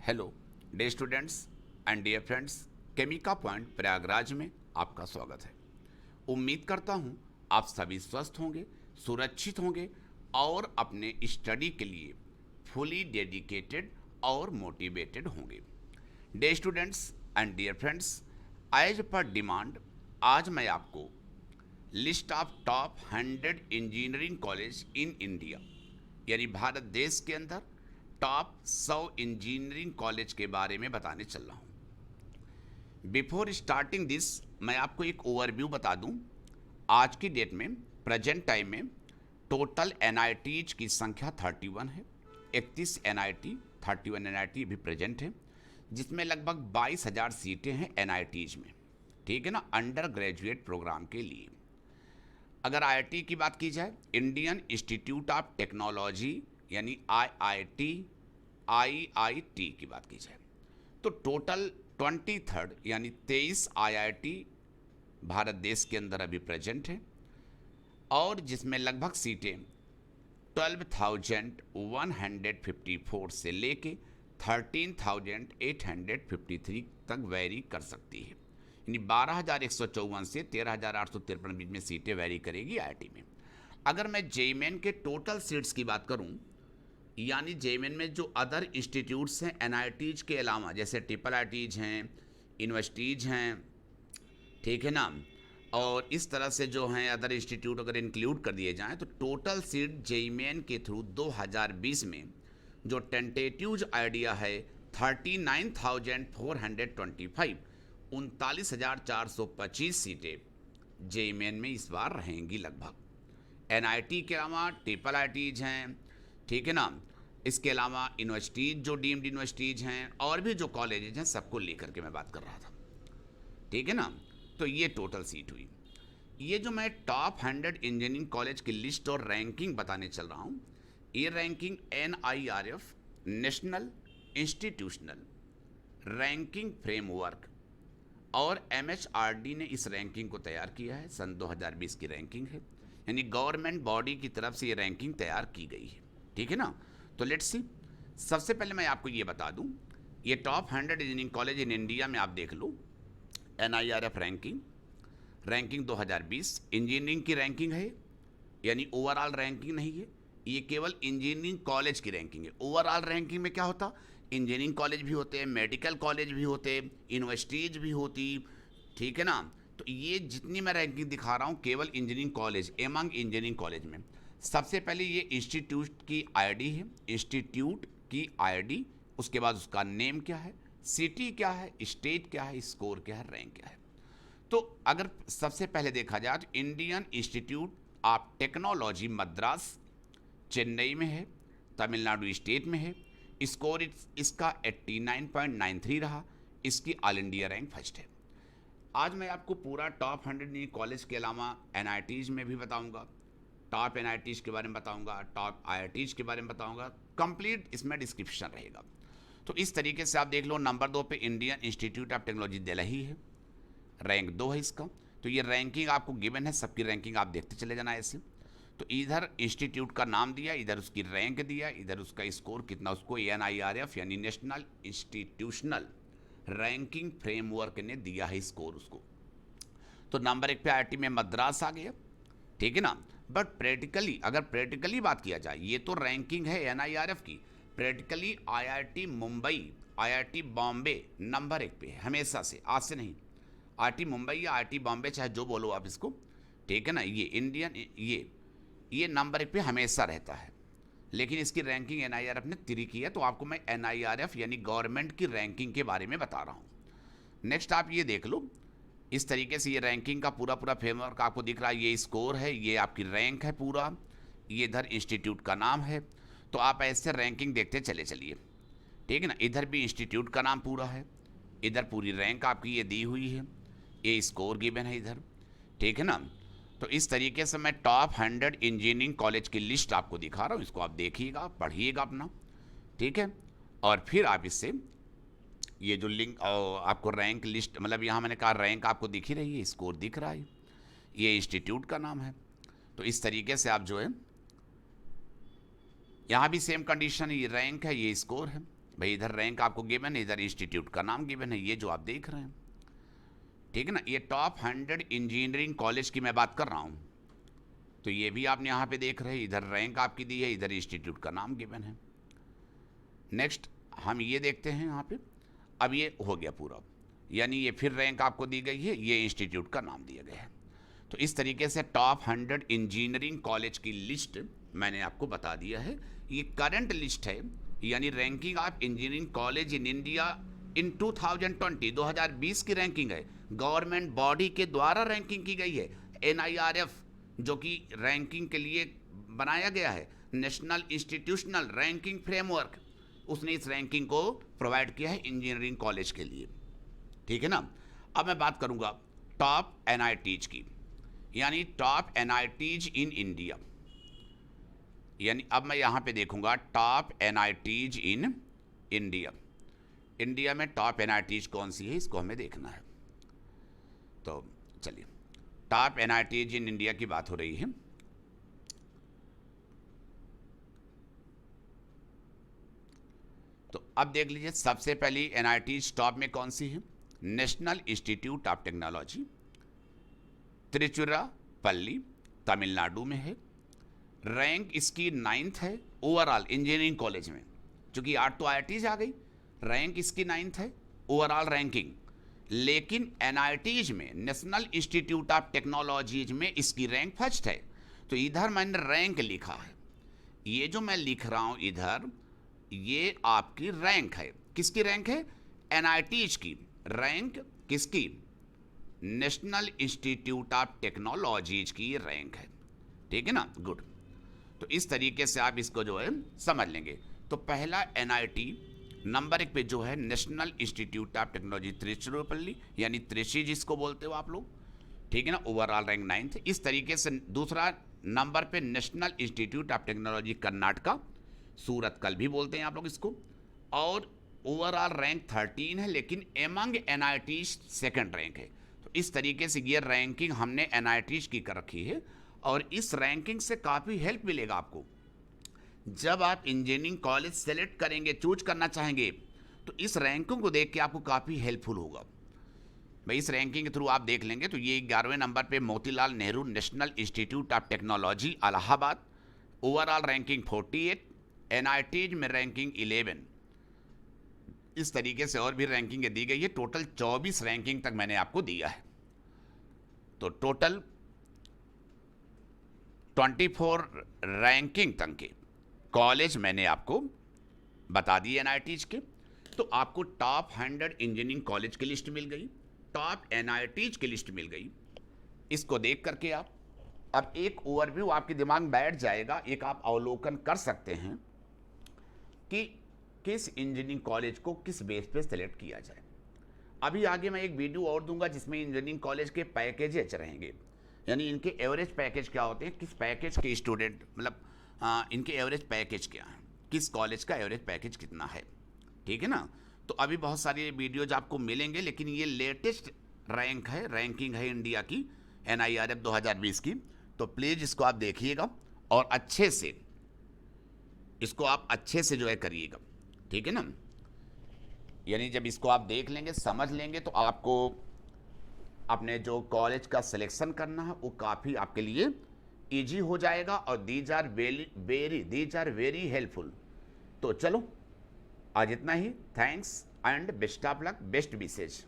Hello day students and dear friends, केमिका point Prayagraj में आपका स्वागत है। उम्मीद करता हूँ आप सभी स्वस्थ होंगे, सुरक्षित होंगे और अपने स्टडी के लिए फुली डेडिकेटेड और मोटिवेटेड होंगे। Dear students and dear friends, as per demand आज मैं आपको list of top 100 engineering college in India यानी भारत देश के अंदर टॉप 100 इंजीनियरिंग कॉलेज के बारे में बताने चल रहा हूँ। बिफोर स्टार्टिंग दिस मैं आपको एक ओवरव्यू बता दूँ। आज की डेट में प्रेजेंट टाइम में टोटल एनआईटीज की संख्या 31 है। 31 एनआईटी 31 एनआईटी भी प्रेजेंट है, जिसमें लगभग 22,000 सीटें हैं एनआईटीज में। ठीक है ना, अंडर ग्रेजुएट प्रोग्राम के लिए। अगर आईआईटी की बात की जाए, इंडियन इंस्टीट्यूट ऑफ टेक्नोलॉजी यानी आईआईटी की बात की जाए तो टोटल 23 यानी 23 आईआईटी भारत देश के अंदर अभी प्रेजेंट है, और जिसमें लगभग सीटें 12,154 से लेके 13,853 तक वेरी कर सकती है। यानी 12,154 से 13,853 बीच में सीटें वेरी करेगी आईआईटी में। अगर मैं जेईमेन के टोटल सीट्स की बात करूं, यानी जेईमेन में जो अदर इंस्टीट्यूट्स हैं एनआईटीज के अलावा, जैसे ट्रिपल आईटीज हैं, यूनिवर्सिटीज़ हैं, ठीक है ना, और इस तरह से जो हैं अदर इंस्टीट्यूट अगर इंक्लूड कर दिए जाएं तो टोटल सीट जेईमेन के थ्रू 2020 में जो टेंटेटिव आइडिया है 39,425 39,425 सीटें जेईमेन में इस बार रहेंगी लगभग। एनआईटी के अलावा ट्रिपल आईटीज हैं, ठीक है ना, इसके अलावा यूनिवर्सिटीज़ जो डीम्ड यूनिवर्सिटीज़ हैं और भी जो कॉलेजेज हैं सबको लेकर के मैं बात कर रहा था। ठीक है ना, तो ये टोटल सीट हुई। ये जो मैं टॉप 100 इंजीनियरिंग कॉलेज की लिस्ट और रैंकिंग बताने चल रहा हूँ, ये ranking NIRF national institutional ranking framework और एमएचआरडी ने इस रैंकिंग को तैयार किया है। सन 2020 की रैंकिंग है, यानी गवर्नमेंट बॉडी की तरफ से ये रैंकिंग तैयार की गई है। ठीक है ना, तो लेट्स सी। सबसे पहले मैं आपको ये बता दूं, ये top 100 engineering college in India में आप देख लो। एनआईआरएफ रैंकिंग 2020 इंजीनियरिंग की रैंकिंग है, यानी ओवरऑल रैंकिंग नहीं है, ये केवल इंजीनियरिंग कॉलेज की रैंकिंग है। ओवरऑल रैंकिंग में क्या होता, इंजीनियरिंग कॉलेज भी होते हैं, मेडिकल कॉलेज भी होते, यूनिवर्सिटीज़ भी होती, ठीक है ना। तो ये जितनी मैं रैंकिंग दिखा रहा हूँ केवल engineering college, among engineering college में। सबसे पहले ये इंस्टीट्यूट की आईडी है, इंस्टीट्यूट की आईडी, उसके बाद उसका नेम क्या है, सिटी क्या है, स्टेट क्या है, स्कोर क्या है, रैंक क्या है। तो अगर सबसे पहले देखा जाए तो Indian institute of technology Madras Chennai में है, तमिलनाडु स्टेट में है। स्कोर इसका 89.93 रहा, इसकी ऑल इंडिया रैंक फर्स्ट है। आज मैं आपको पूरा टॉप 100 कॉलेज के अलावा एनआईटीज़ में भी बताऊंगा, टॉप एनआईटीज़ के बारे में बताऊंगा, टॉप आईआईटीज़ के बारे में बताऊंगा, कंप्लीट इसमें डिस्क्रिप्शन रहेगा। तो इस तरीके से आप देख लो, नंबर 2 पे Indian institute of technology Delhi है, रैंक 2 है इसका। तो ये रैंकिंग आपको गिवन है, सबकी रैंकिंग आप देखते चले जाना ऐसे। तो इधर इंस्टीट्यूट का नाम दिया, इधर उसकी रैंक दिया, इधर उसका स्कोर कितना, उसको एनआईआरएफ यानी नेशनल इंस्टीट्यूशनल रैंकिंग फ्रेमवर्क ने दिया है स्कोर उसको। तो नंबर 1 पे आईआईटी में मद्रास आ गया, ठीक है ना। बट प्रैक्टिकली अगर प्रैक्टिकली बात किया जाए, ये तो रैंकिंग है एनआईआरएफ की, practically IIT Mumbai, IIT Bombay number 1 पे है हमेशा से, आज से नहीं। आईआईटी मुंबई या आईआईटी बॉम्बे चाहे जो बोलो आप इसको, ठीक है ना, ये इंडियन ये नंबर 1 पे हमेशा रहता है। लेकिन इसकी रैंकिंग एनआईआरएफ ने 3 की है, तो आपको मैं एनआईआरएफ यानी गवर्नमेंट की रैंकिंग के बारे में बता रहा हूँ। नेक्स्ट आप ये देख लो, इस तरीके से ये रैंकिंग का पूरा फ्रेमवर्क आपको दिख रहा है। ये स्कोर है, ये आपकी रैंक है पूरा, ये इधर इंस्टीट्यूट का नाम है। तो आप ऐसे रैंकिंग देखते चले चलिए, ठीक है ना। इधर भी इंस्टीट्यूट का नाम पूरा है, इधर पूरी रैंक आपकी ये दी हुई है, ये स्कोर गिवन है इधर, ठीक है ना। तो इस तरीके से मैं टॉप 100 इंजीनियरिंग कॉलेज की लिस्ट आपको दिखा रहा हूँ, इसको आप देखिएगा, पढ़िएगा अपना, ठीक है। और फिर आप इससे ये जो लिंक आपको रैंक लिस्ट, मतलब यहाँ मैंने कहा रैंक आपको दिख ही रही है, स्कोर दिख रहा है, ये इंस्टीट्यूट का नाम है। तो इस तरीके से आप जो है यहाँ भी सेम कंडीशन है, ये रैंक है, ये स्कोर है, भाई इधर रैंक आपको गिवन है, इधर इंस्टीट्यूट का नाम गिवन है, ये जो आप देख रहे हैं, ठीक है ना। ये टॉप 100 इंजीनियरिंग कॉलेज की मैं बात कर रहा हूँ, तो ये भी आपने यहाँ पे देख रहे हैं, इधर रैंक आपकी दी है, इधर इंस्टीट्यूट का नाम गिवन है। नेक्स्ट हम ये देखते हैं यहाँ पे, अब ये हो गया पूरा, यानी ये फिर रैंक आपको दी गई है, ये इंस्टीट्यूट का नाम दिया गया है। तो इस तरीके से टॉप 100 इंजीनियरिंग कॉलेज की लिस्ट मैंने आपको बता दिया है। ये करंट लिस्ट है, यानी ranking of engineering college in India in 2020 की रैंकिंग है, गवर्नमेंट बॉडी के द्वारा रैंकिंग की गई है। NIRF जो कि रैंकिंग के लिए बनाया गया है, नेशनल इंस्टीट्यूशनल रैंकिंग फ्रेमवर्क, उसने इस रैंकिंग को प्रोवाइड किया है इंजीनियरिंग कॉलेज के लिए, ठीक है ना। अब मैं बात करूंगा टॉप NITs की, यानी टॉप NITs इन इंडिया, यानी अब मैं यहाँ पे देखूंगा top NITs in India. India में टॉप NITs कौन सी है, इसको हमें देखना है। तो चलिए, टॉप NITs इन इंडिया की बात हो रही है। तो अब देख लीजिए, सबसे पहली NITs टॉप में कौन सी है, national Institute of technology, Tiruchirappalli, Tamil Nadu में है। रैंक इसकी 9th है ओवरऑल इंजीनियरिंग कॉलेज में, चूंकि 8 तो IITs आ गई, रैंक इसकी 9th है ओवरऑल रैंकिंग। लेकिन NITs में, नेशनल इंस्टीट्यूट ऑफ टेक्नोलॉजीज में इसकी रैंक फर्स्ट है। तो इधर मैंने रैंक लिखा है, ये जो मैं लिख रहा हूं इधर, ये आपकी रैंक है। किसकी रैंक है, NITs की रैंक, किसकी, नेशनल इंस्टीट्यूट ऑफ टेक्नोलॉजीज की रैंक है, ठीक है ना। गुड, तो इस तरीके से आप इसको जो है समझ लेंगे। तो पहला NIT नंबर 1 पे जो है national Institute of technology Tiruchirappalli, यानी त्रिची जिसको बोलते हो आप लोग, ठीक है ना, ओवरऑल रैंक 9th। इस तरीके से दूसरा नंबर पे National Institute of Technology Karnataka, Surathkal भी बोलते हैं आप लोग इसको, और ओवरऑल रैंक 13 है, लेकिन एमंग NITs सेकंड रैंक है। तो इस तरीके से ये रैंकिंग हमने NITs की कर रखी है, और इस रैंकिंग से काफ़ी हेल्प मिलेगा आपको जब आप इंजीनियरिंग कॉलेज सेलेक्ट करेंगे, चूज करना चाहेंगे, तो इस रैंकिंग को देख के आपको काफ़ी हेल्पफुल होगा। भाई इस रैंकिंग के थ्रू आप देख लेंगे तो ये 11वें नंबर पे Motilal Nehru national Institute of technology Allahabad, overall ranking 48, NITs में रैंकिंग 11। इस तरीके से और भी रैंकिंग दी गई है, टोटल 24 रैंकिंग तक मैंने आपको दिया है। तो टोटल 24 रैंकिंग तक के कॉलेज मैंने आपको बता दिए NITs के। तो आपको टॉप 100 इंजीनियरिंग कॉलेज की लिस्ट मिल गई, टॉप NITs की लिस्ट मिल गई। इसको देख करके आप अब एक ओवरव्यू आपके दिमाग में बैठ जाएगा, एक आप अवलोकन कर सकते हैं कि किस इंजीनियरिंग कॉलेज को किस बेस पे सेलेक्ट किया जाए। अभी आगे मैं एक वीडियो और दूंगा जिसमें इंजीनियरिंग कॉलेज के पैकेजेस रहेंगे, यानी इनके एवरेज पैकेज क्या होते हैं, किस पैकेज के स्टूडेंट, मतलब इनके एवरेज पैकेज क्या है, किस कॉलेज का एवरेज पैकेज कितना है, ठीक है ना। तो अभी बहुत सारे वीडियोज आपको मिलेंगे, लेकिन ये लेटेस्ट रैंक है, रैंकिंग है इंडिया की NIRF 2020 की। तो प्लीज़ इसको आप देखिएगा और अच्छे से इसको आप अच्छे से जो है करिएगा, ठीक है ना। यानी जब इसको आप देख लेंगे, समझ लेंगे, तो आपको अपने जो कॉलेज का सिलेक्शन करना है वो काफ़ी आपके लिए इजी हो जाएगा, और दीज आर वेरी हेल्पफुल। तो चलो आज इतना ही, thanks and best of luck, best wishes.